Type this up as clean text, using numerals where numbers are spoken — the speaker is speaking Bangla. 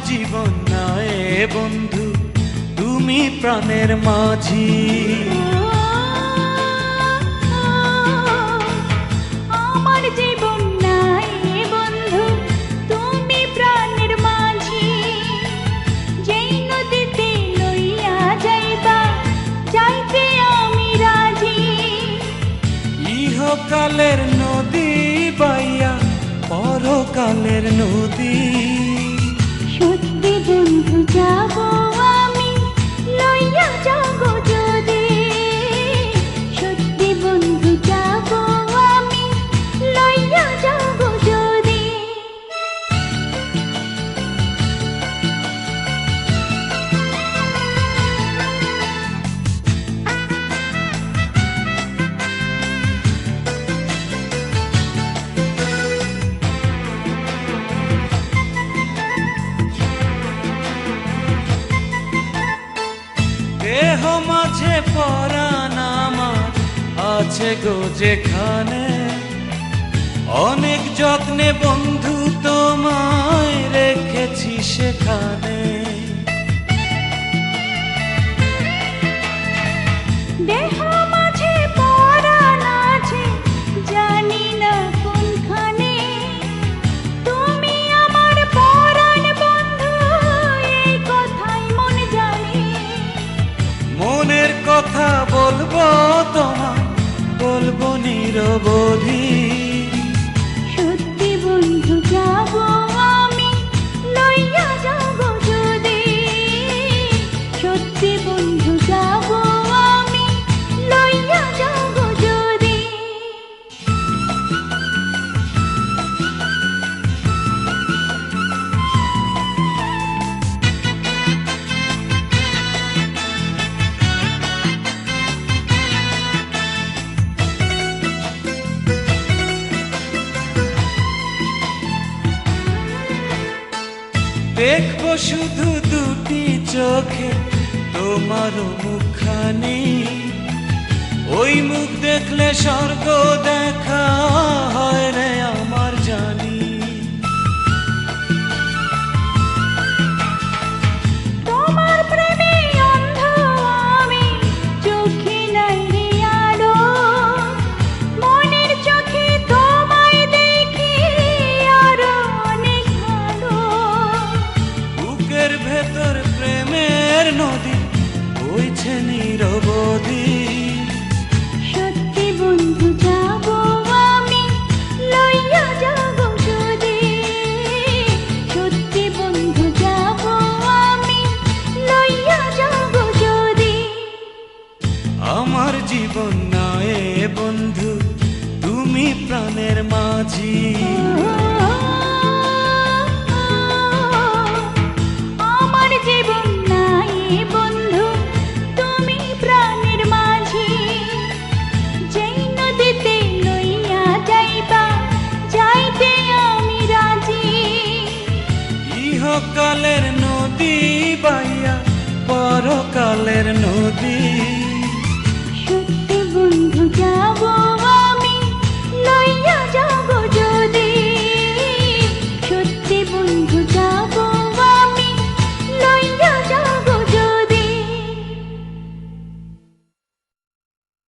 জীবন নয় বন্ধু, তুমি প্রাণের মাঝি। আমার জীবন নাই বন্ধু, তুমি প্রাণের মাঝি। যেই নদীতে লইয়া যাইবা, যাইতে আমি রাজি। ইহকালের নদী বাইয়া পরকালের নদী। সত্যি বন্ধু যাব আমি, লইয়া যাব যদি। সত্যি বন্ধু যাব আমি, লইয়া যাব যদি। দেহ মাঝে পরাণ আমার আছে গো যেখানে, অনেক যত্নে বন্ধু তোমায় রেখেছি সেখানে। দেহ মাঝে পরাণ আছে, জানি না কোনখানে। তুমি আমার পরাণ বন্ধু, এই কথাই মন জানে। মনের কথা বলবো তোমায়, বলবো নিরবধি। সত্যি বন্ধু যাব আমি, লইয়া যাব যদি। সত্যি বন্ধু যাব আমি, লইয়া যাব যদি। দেখবো শুধু দুটি চোখে তোমার মুখখানি। ওই মুখ দেখলে স্বর্গ দেখা হয় রে আমার জানি। তোমার প্রেমে অন্ধ আমি, চোখে নাই রে আলো। মনের চোখে তোমায় দেখি আরো অনেক ভালো। বুকের ভেতর প্রেমের নদী বইছে নিরবধি। সত্যি বন্ধু যাব আমি, লইয়া যাব যদি। সত্যি বন্ধু যাব আমি, লইয়া যাব যদি। আমার জীবন নয় বন্ধু, তুমি প্রাণের মাঝি। আমার জীবন নাই বন্ধু, তুমি প্রাণের মাঝি। যেই নদীতে লইয়া যাইবা, যাইতে আমি রাজি। ইহকালের নদী বাইয়া পরকালের নদী। সত্যি বন্ধু যাব